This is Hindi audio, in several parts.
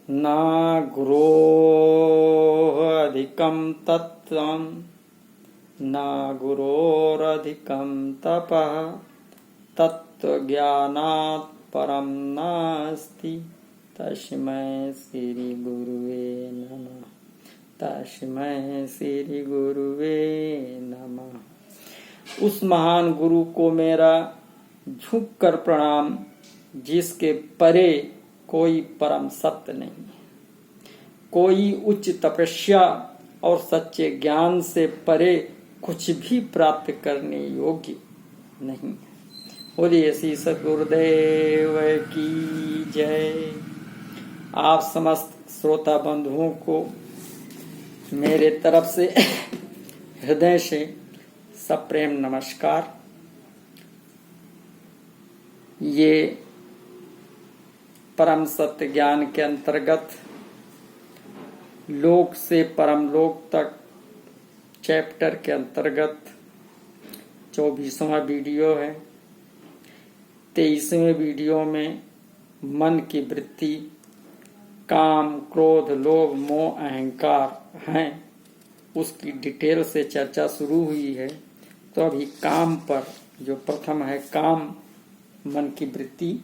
न गुरोः अधिकं तत्त्वं न गुरोरधिकं तपः तत्त्वज्ञानात् परं नास्ति। तस्मै श्री गुरुवे नमः। तस्मै श्री गुरुवे नमः। उस महान गुरु को मेरा झुककर प्रणाम, जिसके परे कोई परम सत्य नहीं, कोई उच्च तपस्या और सच्चे ज्ञान से परे कुछ भी प्राप्त करने योग्य नहीं। बोलिए श्री सद्गुरुदेव की जय। आप समस्त श्रोता बंधुओं को मेरे तरफ से हृदय से सप्रेम नमस्कार। ये परम सत्य ज्ञान के अंतर्गत लोक से परम लोक तक चैप्टर के अंतर्गत 24वां वीडियो है। 23वें वीडियो में मन की वृत्ति, काम, क्रोध, लोभ, मोह, अहंकार हैं, उसकी डिटेल से चर्चा शुरू हुई है। तो अभी काम पर, जो प्रथम है काम, मन की वृत्ति,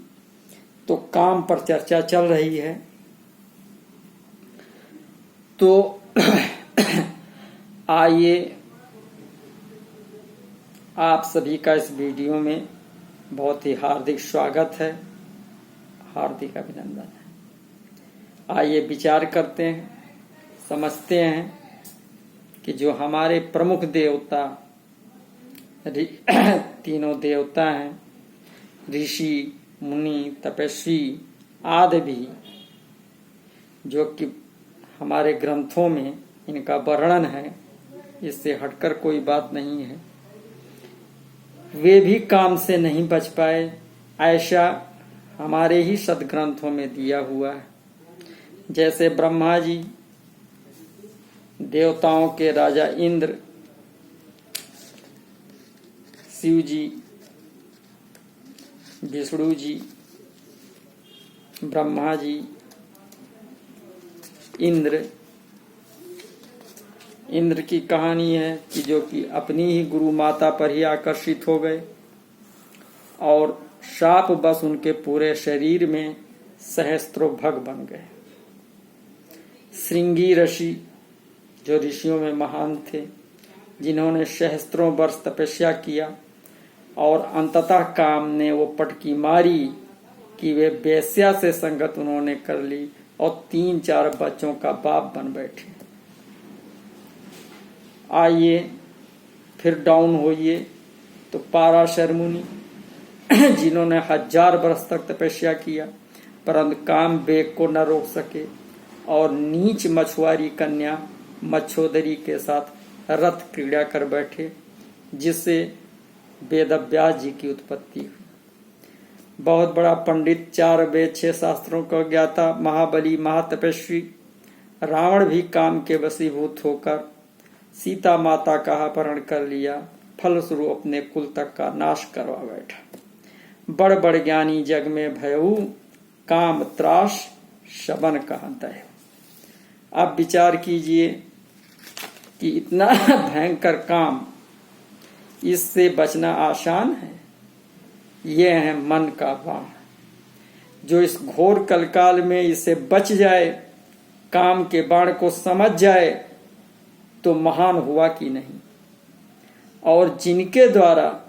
तो काम पर चर्चा चल रही है। तो आइए, आप सभी का इस वीडियो में बहुत ही हार्दिक स्वागत है, हार्दिक अभिनंदन है। आइए विचार करते हैं, समझते हैं कि जो हमारे प्रमुख देवता, तीनों देवता हैं, ऋषि, मुनि, तपस्वी आदि भी, जो कि हमारे ग्रंथों में इनका वर्णन है, इससे हटकर कोई बात नहीं है, वे भी काम से नहीं बच पाए, ऐसा हमारे ही सदग्रंथों में दिया हुआ है। जैसे ब्रह्मा जी, देवताओं के राजा इंद्र, शिव जी, विष्णु जी, ब्रह्मा जी, इंद्र की कहानी है कि जो कि अपनी ही गुरु माता पर ही आकर्षित हो गए और शाप बस उनके पूरे शरीर में सहस्त्रों भग बन गए। श्रृंगी ऋषि, जो ऋषियों में महान थे, जिन्होंने सहस्त्रों वर्ष तपस्या किया और अंततः काम ने वो पटकी मारी कि वे वेश्या से संगत उन्होंने कर ली और 3-4 बच्चों का बाप बन बैठे। आइए फिर डाउन होइए तो पराशर मुनि, जिन्होंने 1000 वर्ष तक तपस्या किया परंतु काम वेग को न रोक सके और नीच मछुआरी कन्या मच्छोदरी के साथ रथ क्रीड़ा कर बैठे, जिससे वेदव्यास जी की उत्पत्ति हुई। बहुत बड़ा पंडित, 4 वेद 6 शास्त्रों का ज्ञाता, महाबली, महातपस्वी रावण भी काम के वशीभूत होकर सीता माता का अपहरण कर लिया, फलस्वरूप अपने कुल तक का नाश करवा बैठा। बड़ बड़ ज्ञानी जग में भयऊ, काम त्रास शबन कहता है। आप विचार कीजिए कि इतना भयंकर काम, इससे बचना आसान है। ये है मन का बाण, जो इस घोर कलकाल में इससे बच जाए, काम के बाण को समझ जाए तो महान हुआ कि नहीं। और जिनके द्वारा,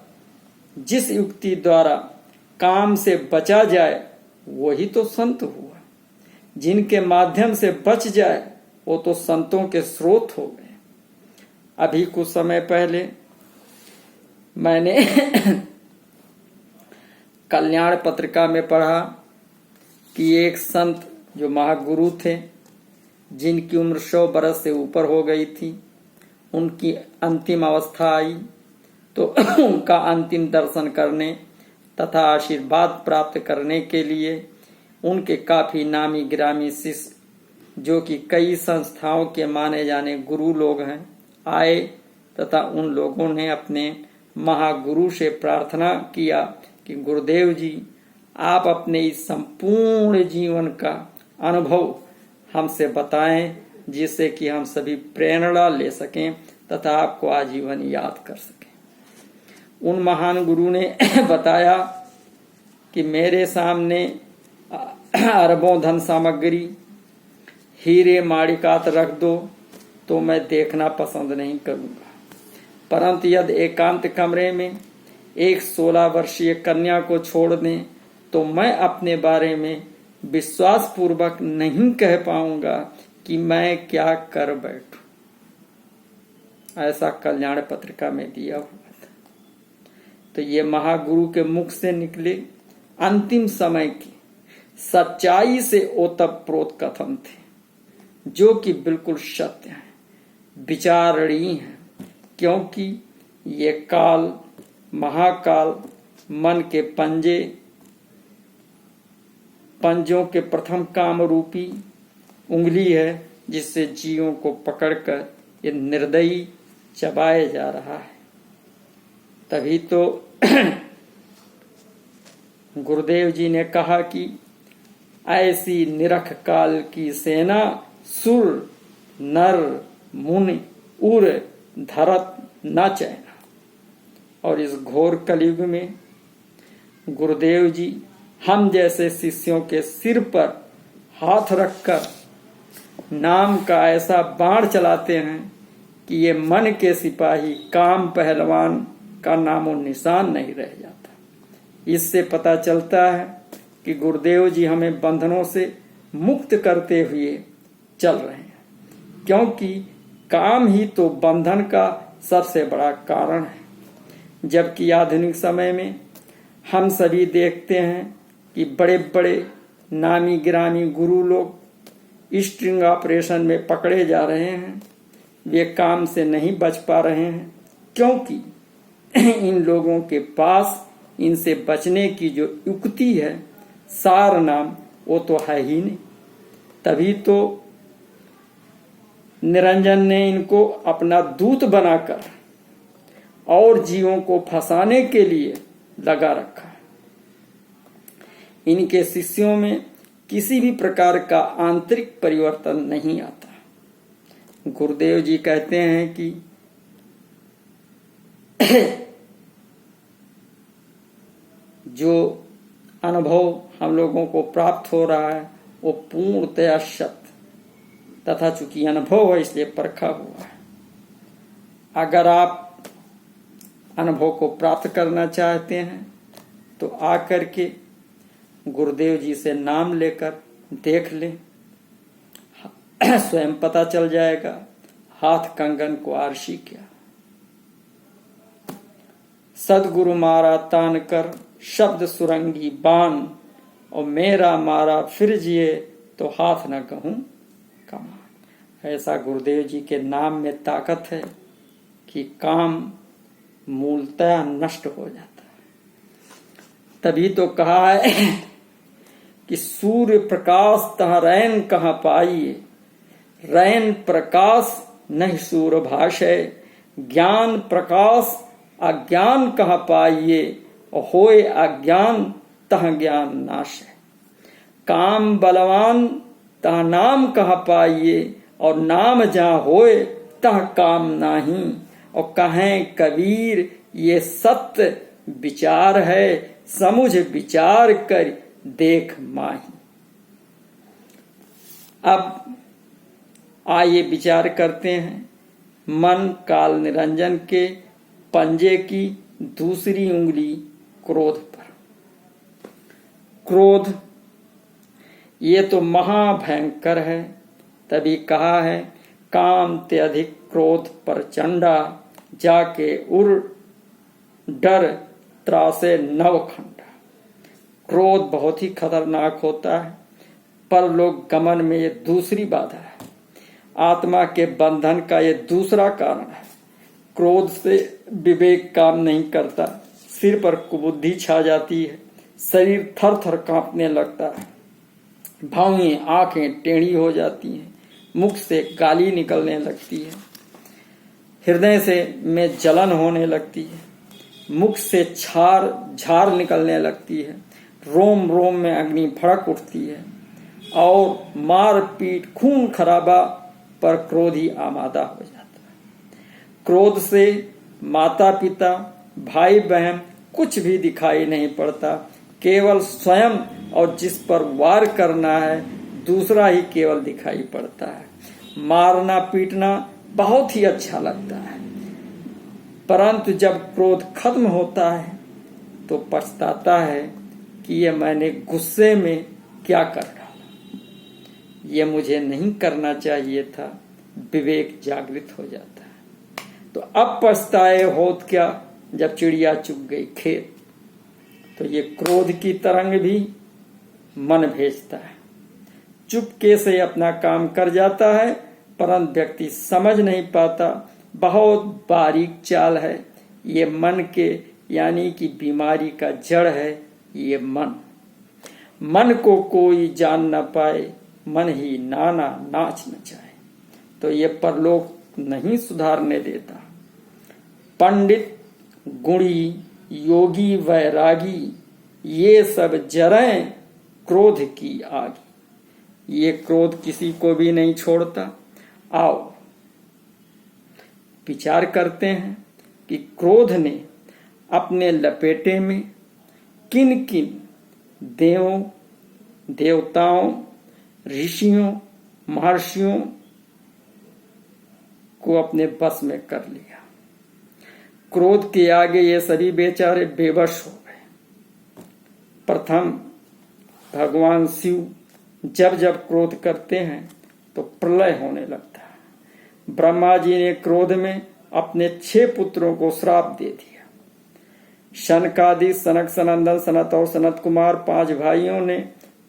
जिस युक्ति द्वारा काम से बचा जाए, वही तो संत हुआ। जिनके माध्यम से बच जाए, वो तो संतों के स्रोत हो गए। अभी कुछ समय पहले मैंने कल्याण पत्रिका में पढ़ा कि एक संत जो महागुरु थे, जिनकी उम्र 100 बरस से ऊपर हो गई थी, उनकी अंतिम अवस्था आई तो उनका अंतिम दर्शन करने तथा आशीर्वाद प्राप्त करने के लिए उनके काफी नामी गिरामी शिष्य, जो कि कई संस्थाओं के माने जाने गुरु लोग हैं, आए तथा उन लोगों ने अपने महागुरु से प्रार्थना किया कि गुरुदेव जी, आप अपने इस संपूर्ण जीवन का अनुभव हमसे बताएं, जिससे कि हम सभी प्रेरणा ले सकें तथा आपको आजीवन याद कर सकें। उन महान गुरु ने बताया कि मेरे सामने अरबों धन सामग्री, हीरे माणिकात रख दो तो मैं देखना पसंद नहीं करूंगा, परंतु यदि एकांत कमरे में एक 16 वर्षीय कन्या को छोड़ दें तो मैं अपने बारे में विश्वास पूर्वक नहीं कह पाऊंगा कि मैं क्या कर बैठूं। ऐसा कल्याण पत्रिका में दिया हुआ था। तो ये महागुरु के मुख से निकले अंतिम समय की सच्चाई से ओतप्रोत कथन थे, जो कि बिल्कुल सत्य है, विचारणीय है, क्योंकि ये काल महाकाल मन के पंजों के प्रथम काम रूपी उंगली है, जिससे जीवों को पकड़कर ये निर्दयी चबाए जा रहा है। तभी तो गुरुदेव जी ने कहा कि ऐसी निरख काल की सेना सुर नर मुनि उर धरत न चैना। और इस घोर कलयुग में गुरुदेव जी हम जैसे शिष्यों के सिर पर हाथ रखकर नाम का ऐसा बाण चलाते हैं कि ये मन के सिपाही काम पहलवान का नामो निशान नहीं रह जाता। इससे पता चलता है कि गुरुदेव जी हमें बंधनों से मुक्त करते हुए चल रहे हैं, क्योंकि काम ही तो बंधन का सबसे बड़ा कारण है। जबकि आधुनिक समय में हम सभी देखते हैं कि बड़े बड़े नामी गिरामी गुरु लोग स्ट्रिंग ऑपरेशन में पकड़े जा रहे हैं। वे काम से नहीं बच पा रहे हैं, क्योंकि इन लोगों के पास इनसे बचने की जो युक्ति है, सार नाम, वो तो है ही नहीं। तभी तो निरंजन ने इनको अपना दूत बनाकर और जीवों को फंसाने के लिए लगा रखा। इनके शिष्यों में किसी भी प्रकार का आंतरिक परिवर्तन नहीं आता। गुरुदेव जी कहते हैं कि जो अनुभव हम लोगों को प्राप्त हो रहा है वो पूर्णतया सत्य तथा चूंकि अनुभव है इसलिए परखा हुआ है। अगर आप अनुभव को प्राप्त करना चाहते हैं तो आकर के गुरुदेव जी से नाम लेकर देख लें, स्वयं पता चल जाएगा। हाथ कंगन को आरसी क्या। सदगुरु मारा तान कर शब्द सुरंगी बान, और मेरा मारा फिर जिए तो हाथ न कहूं कमान। ऐसा गुरुदेव जी के नाम में ताकत है कि काम मूलतः नष्ट हो जाता है। तभी तो कहा है कि सूर्य प्रकाश तह रैन कहाँ पाइए, रैन प्रकाश नहीं सूर्य भाषे, ज्ञान प्रकाश अज्ञान कहाँ पाइए, और होए अज्ञान तह ज्ञान नाश है। काम बलवान तह नाम कहाँ पाइए, और नाम जहाँ होए तह काम नाही। और कहें कबीर ये सत्य विचार है, समुझ विचार कर देख माही। अब आइए विचार करते हैं मन काल निरंजन के पंजे की दूसरी उंगली क्रोध पर। क्रोध ये तो महाभयंकर है। तभी कहा है काम ते अधिक क्रोध पर चंडा, जाके उर डर त्रासे नवखंडा। क्रोध बहुत ही खतरनाक होता है, पर लोग गमन में ये दूसरी बाधा है। आत्मा के बंधन का ये दूसरा कारण है। क्रोध से विवेक काम नहीं करता, सिर पर कुबुद्धि छा जाती है, शरीर थर थर कांपने लगता है, भौहें आंखें टेढ़ी हो जाती हैं, मुख से गाली निकलने लगती है, हृदय से में जलन होने लगती है, मुख से झार निकलने लगती है, रोम रोम में अग्नि भड़क उठती है, और मार पीट खून खराबा पर क्रोधी आमादा हो जाता है। क्रोध से माता पिता भाई बहन कुछ भी दिखाई नहीं पड़ता, केवल स्वयं और जिस पर वार करना है दूसरा ही केवल दिखाई पड़ता है। मारना पीटना बहुत ही अच्छा लगता है, परंतु जब क्रोध खत्म होता है तो पछताता है कि ये मैंने गुस्से में क्या कर डाला, ये मुझे नहीं करना चाहिए था। विवेक जागृत हो जाता है। तो अब पछताए होत क्या जब चिड़िया चुग गई खेत। तो ये क्रोध की तरंग भी मन भेजता है, चुपके से अपना काम कर जाता है, परंतु व्यक्ति समझ नहीं पाता। बहुत बारीक चाल है ये मन के, यानी कि बीमारी का जड़ है ये मन। मन को कोई जान न पाए, मन ही नाना नाच नचाए। तो ये परलोक नहीं सुधारने देता। पंडित गुणी योगी वैरागी ये सब जरें क्रोध की आगी। ये क्रोध किसी को भी नहीं छोड़ता। आओ विचार करते हैं कि क्रोध ने अपने लपेटे में किन किन देवों देवताओं ऋषियों महर्षियों को अपने बस में कर लिया। क्रोध के आगे ये सभी बेचारे बेबस हो गए। प्रथम भगवान शिव जब जब क्रोध करते हैं तो प्रलय होने लगता है। ब्रह्मा जी ने क्रोध में अपने 6 पुत्रों को श्राप दे दिया। शनकादि सनक सनंदन सनत और सनत कुमार 5 भाइयों ने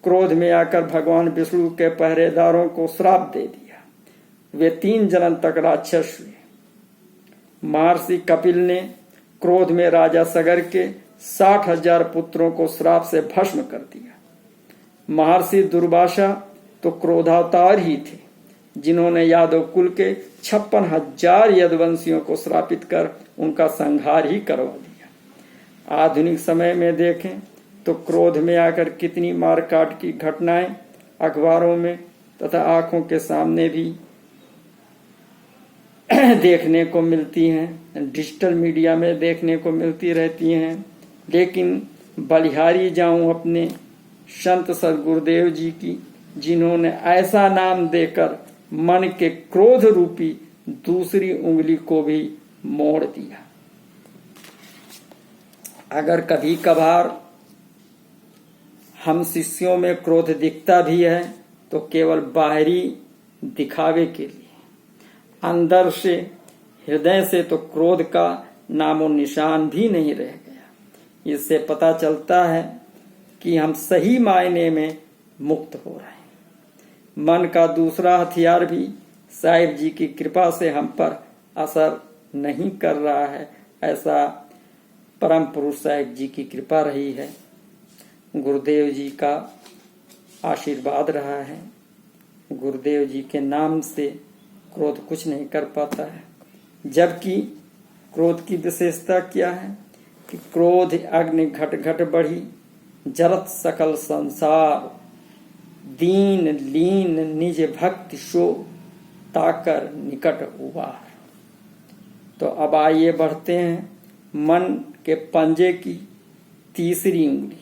क्रोध में आकर भगवान विष्णु के पहरेदारों को श्राप दे दिया। वे 3 जन्म तक राक्षस हुए। महर्षि कपिल ने क्रोध में राजा सगर के 60,000 पुत्रों को श्राप से भस्म कर दिया। महर्षि दुर्वासा तो क्रोधावतार ही थे, जिन्होंने यादव कुल के 56,000 यदुवंशियों को श्रापित कर उनका संहार ही करवा दिया। आधुनिक समय में देखें तो क्रोध में आकर कितनी मारकाट की घटनाएं अखबारों में तथा आंखों के सामने भी देखने को मिलती हैं, डिजिटल मीडिया में देखने को मिलती रहती हैं। लेकिन बलिहारी जाऊं अपने संत सदगुरुदेव जी की, जिन्होंने ऐसा नाम देकर मन के क्रोध रूपी दूसरी उंगली को भी मोड़ दिया। अगर कभी कभार हम शिष्यों में क्रोध दिखता भी है तो केवल बाहरी दिखावे के लिए, अंदर से हृदय से तो क्रोध का नामो निशान भी नहीं रह गया। इससे पता चलता है कि हम सही मायने में मुक्त हो रहे हैं। मन का दूसरा हथियार भी साहिब जी की कृपा से हम पर असर नहीं कर रहा है, ऐसा परम पुरुष साहिब जी की कृपा रही है, गुरुदेव जी का आशीर्वाद रहा है। गुरुदेव जी के नाम से क्रोध कुछ नहीं कर पाता है। जबकि क्रोध की विशेषता क्या है कि क्रोध अग्नि घट घट बढ़ी, जरत सकल संसार, दीन लीन निज भक्ति शो, ताकर निकट उबार। तो अब आइए बढ़ते हैं मन के पंजे की तीसरी उंगली,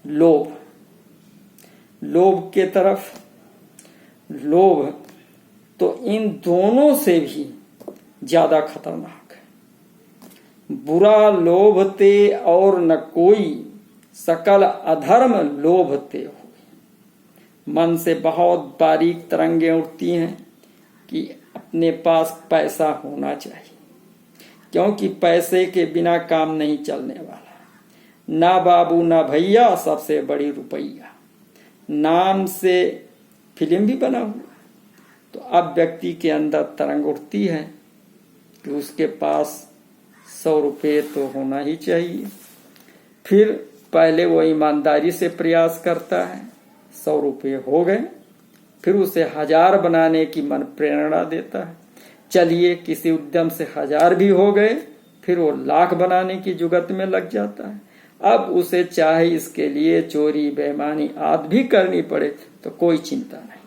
लोभ। लोभ के तरफ, लोभ तो इन दोनों से भी ज्यादा खतरनाक है। बुरा लोभते और न कोई, सकल अधर्म लोभते हो। मन से बहुत बारीक तरंगें उठती हैं कि अपने पास पैसा होना चाहिए, क्योंकि पैसे के बिना काम नहीं चलने वाला। ना बाबू ना भैया, सबसे बड़ी रुपैया, नाम से फिल्म भी बना हुआ। तो अब व्यक्ति के अंदर तरंग उठती है कि उसके पास 100 रुपये तो होना ही चाहिए। फिर पहले वो ईमानदारी से प्रयास करता है, 100 रुपये हो गए, फिर उसे 1000 बनाने की मन प्रेरणा देता है। चलिए किसी उद्यम से 1000 भी हो गए, फिर वो 1,00,000 बनाने की जुगत में लग जाता है। अब उसे चाहे इसके लिए चोरी बेईमानी आदि भी करनी पड़े तो कोई चिंता नहीं।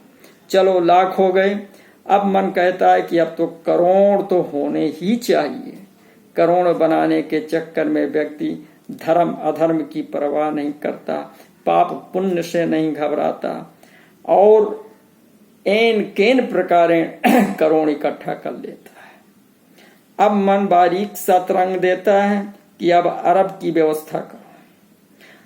चलो लाख हो गए, अब मन कहता है कि अब तो करोड़ तो होने ही चाहिए। करोड़ बनाने के चक्कर में व्यक्ति धर्म अधर्म की परवाह नहीं करता, पाप पुण्य से नहीं घबराता और एन केन प्रकारेण करोड़ इकट्ठा कर लेता है। अब मन बारीक सा तरंग देता है कि अब अरब की व्यवस्था करो।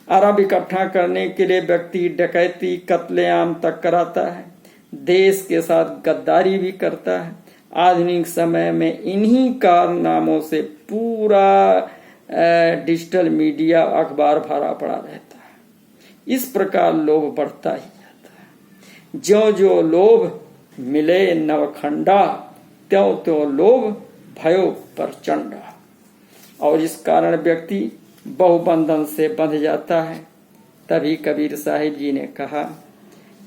अरब इकट्ठा करने के लिए व्यक्ति डकैती कत्लेआम तक कराता है, देश के साथ गद्दारी भी करता है। आधुनिक समय में इन्हीं कारनामों से पूरा डिजिटल मीडिया अखबार भरा पड़ा रहता है। इस प्रकार लोभ बढ़ता ही जाता है। ज्यों ज्यों लोभ मिले नवखंडा, त्यों त्यों लोभ भयो प्रचंडा। और इस कारण व्यक्ति बहुबंधन से बंध जाता है। तभी कबीर साहिब जी ने कहा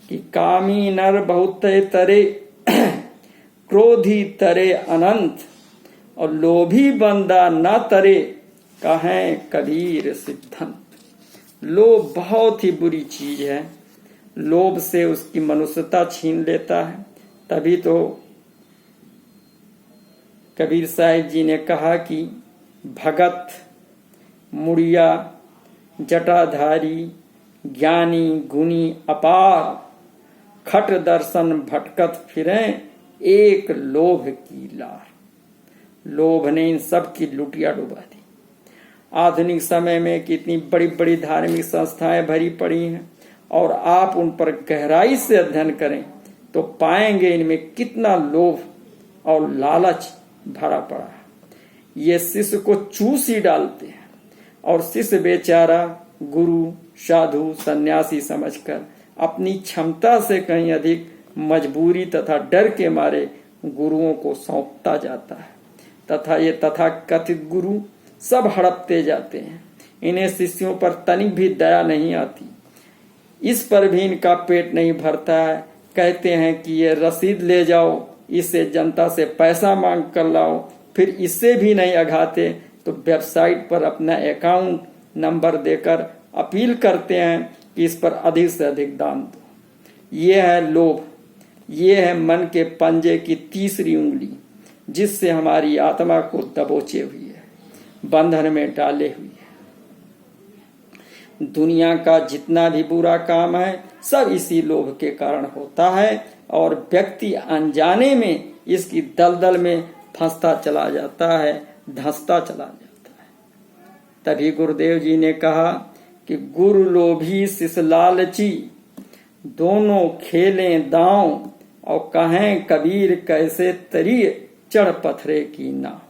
कि कामी नर बहुत तरे क्रोधी तरे अनंत और लोभी बंदा न तरे कहें कबीर सिद्धांत। लोभ बहुत ही बुरी चीज है। लोभ से उसकी मनुष्यता छीन लेता है। तभी तो कबीर साहिब जी ने कहा कि भगत मुड़िया जटाधारी ज्ञानी गुणी अपार खट दर्शन भटकत फिरें एक लोभ की लार। लोभ ने इन सब की लुटिया डुबा दी। आधुनिक समय में कितनी बड़ी बड़ी धार्मिक संस्थाएं भरी पड़ी हैं और आप उन पर गहराई से अध्ययन करें तो पाएंगे इनमें कितना लोभ और लालच भरा पड़ा है। ये शिष्य को चूस ही डालते हैं और शिष्य बेचारा गुरु साधु सन्यासी समझकर अपनी क्षमता से कहीं अधिक मजबूरी तथा डर के मारे गुरुओं को सौंपता जाता है तथा ये तथाकथित गुरु सब हड़पते जाते हैं। इन्हें शिष्यों पर तनिक भी दया नहीं आती। इस पर भी इनका पेट नहीं भरता है। कहते हैं कि ये रसीद ले जाओ, इससे जनता से पैसा मांग कर लाओ। फिर इससे भी नहीं अघाते तो वेबसाइट पर अपना अकाउंट नंबर देकर अपील करते हैं कि इस पर अधिक से अधिक दान दो। ये है लोभ। ये है मन के पंजे की तीसरी उंगली जिससे हमारी आत्मा को दबोचे हुई है, बंधन में डाले हुई है। दुनिया का जितना भी बुरा काम है सब इसी लोभ के कारण होता है और व्यक्ति अनजाने में इसकी दलदल में फंसता चला जाता है, धंसता चला जाता है। तभी गुरुदेव जी ने कहा कि गुरु लोभी शिष्य लालची दोनों खेलें दांव और कहें कबीर कैसे तरी चढ़ पत्थरे की नाव।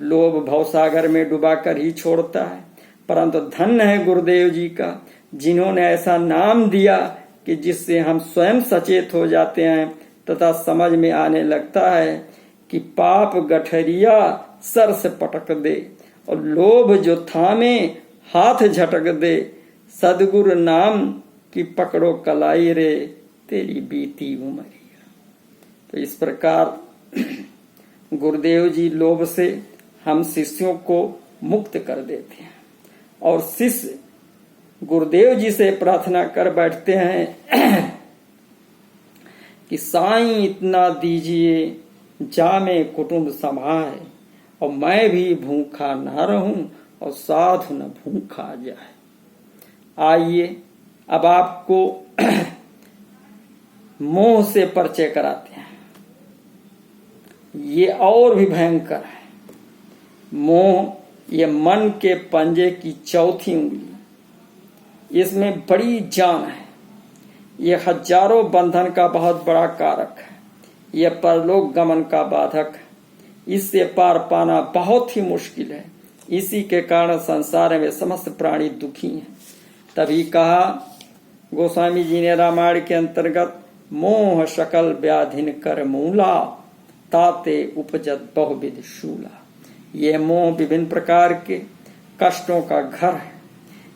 लोभ भवसागर में डुबाकर ही छोड़ता है, परंतु धन्य है गुरुदेव जी का जिन्होंने ऐसा नाम दिया कि जिससे हम स्वयं सचेत हो जाते हैं तथा समझ में आने लगता है कि पाप गठरिया सर से पटक दे और लोभ जो थामे हाथ झटक दे। सदगुरु नाम की पकड़ो कलाई रे तेरी बीती उमरिया। तो इस प्रकार गुरुदेव जी लोभ से हम शिष्यों को मुक्त कर देते हैं और शिष्य गुरुदेव जी से प्रार्थना कर बैठते हैं कि साईं इतना दीजिए जामे कुटुंब समाए और मैं भी भूखा ना रहूं और साधु न भूखा जाए। आइए अब आपको मोह से परिचय कराते हैं। ये और भी भयंकर है। मोह ये मन के पंजे की चौथी उंगली। इसमें बड़ी जान है। ये हजारों बंधन का बहुत बड़ा कारक है। यह परलोक गमन का बाधक है। इससे पार पाना बहुत ही मुश्किल है। इसी के कारण संसार में समस्त प्राणी दुखी हैं। तभी कहा गोस्वामी जी ने रामायण के अंतर्गत मोह सकल व्याधिन कर मूला ताते उपजत बहुविध शूला। ये मोह विभिन्न प्रकार के कष्टों का घर है।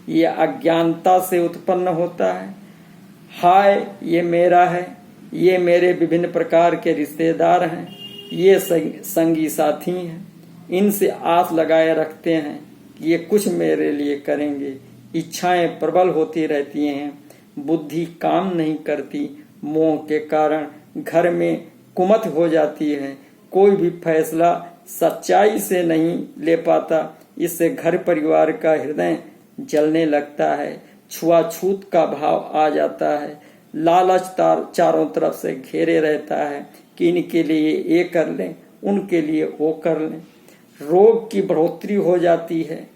ये अज्ञानता से उत्पन्न होता है। हाय ये मेरा है, ये मेरे विभिन्न प्रकार के रिश्तेदार हैं, ये संगी साथी हैं। इनसे आस लगाए रखते हैं कि ये कुछ मेरे लिए करेंगे। इच्छाएं प्रबल होती रहती हैं, बुद्धि काम नहीं करती, मोह के कारण घर में कुमत हो जाती है, कोई भी फैसला सच्चाई से नहीं ले पाता। इससे घर परिवार का हृदय जलने लगता है, छुआछूत का भाव आ जाता है, लालच चारों तरफ से घेरे रहता है कि इनके लिए ये कर लें, उनके लिए वो कर लें। रोग की बढ़ोतरी हो जाती है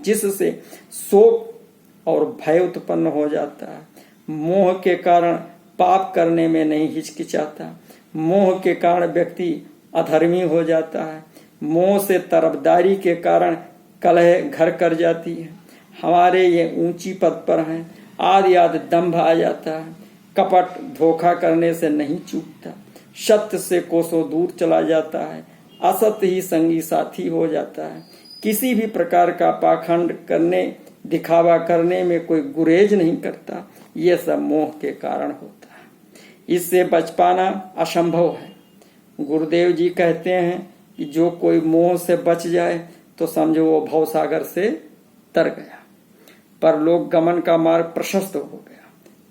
जिससे शोक और भय उत्पन्न हो जाता है। मोह के कारण पाप करने में नहीं हिचकिचाता, मोह के कारण व्यक्ति अधर्मी हो जाता है, मोह से तरफदारी के कारण कलह घर कर जाती है। हमारे ये ऊंची पद पर हैं, आदि आदि दंभ आ जाता है, कपट धोखा करने से नहीं चूकता, सत्य से कोसों दूर चला जाता है, असत्य ही संगी साथी हो जाता है, किसी भी प्रकार का पाखंड करने दिखावा करने में कोई गुरेज नहीं करता। ये सब मोह के कारण होता है, इससे बच पाना असंभव है। गुरुदेव जी कहते हैं कि जो कोई मोह से बच जाए तो समझो वो भवसागर से तर गया, पर लोक गमन का मार्ग प्रशस्त हो गया।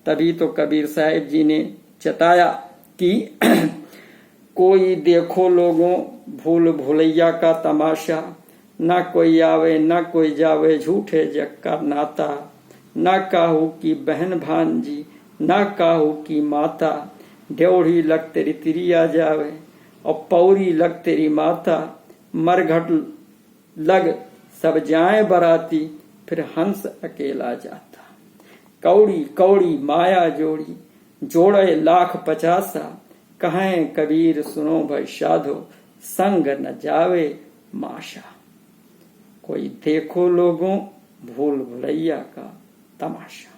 तभी तो कबीर साहिब जी ने चताया कि कोई देखो लोगों भूल भुलैया का तमाशा, ना कोई आवे ना कोई जावे झूठे जग का नाता, ना काहू की बहन भांजी ना काहू की माता, ड्योढ़ी लग तेरी तिरिया जावे और पौरी लग तेरी माता, मरघट लग सब जाए बराती फिर हंस अकेला जाता। कौड़ी कौड़ी माया जोड़ी जोड़े लाख पचासा, कहें कबीर सुनो भाई साधो संग न जावे माशा। कोई देखो लोगों भूल भुलैया का तमाशा।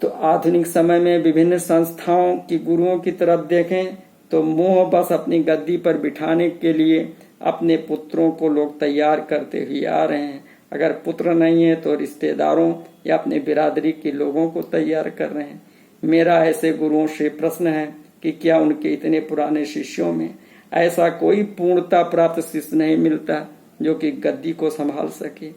तो आधुनिक समय में विभिन्न संस्थाओं की गुरुओं की तरफ देखें तो मोह बस अपनी गद्दी पर बिठाने के लिए अपने पुत्रों को लोग तैयार करते हुए आ रहे हैं। अगर पुत्र नहीं है तो रिश्तेदारों या अपने बिरादरी के लोगों को तैयार कर रहे हैं। मेरा ऐसे गुरुओं से प्रश्न है कि क्या उनके इतने पुराने शिष्यों में ऐसा कोई पूर्णता प्राप्त शिष्य नहीं मिलता जो कि गद्दी को संभाल सके।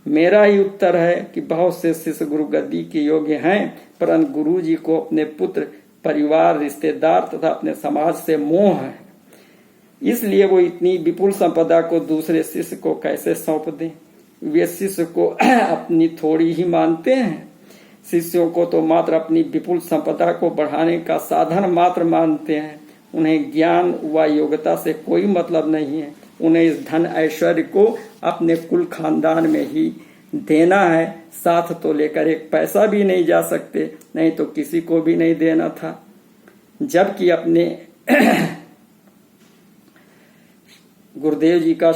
मेरा ही उत्तर है कि बहुत से शिष्य गुरु गद्दी के योग्य हैं, परंतु गुरु जी को अपने पुत्र, परिवार, रिश्तेदार तथा अपने समाज से मोह है। इसलिए वो इतनी विपुल संपदा को दूसरे शिष्य को कैसे सौंप दें। वे शिष्य को अपनी थोड़ी ही मानते हैं। शिष्यों को तो मात्र अपनी विपुल संपदा को बढ़ाने का साधन मात्र मानते हैं। उन्हें ज्ञान व योग्यता से कोई मतलब नहीं है। उन्हें इस धन ऐश्वर्य को अपने कुल खानदान में ही देना है। साथ तो लेकर एक पैसा भी नहीं जा सकते, नहीं तो किसी को भी नहीं देना था। जबकि अपने गुरुदेव जी का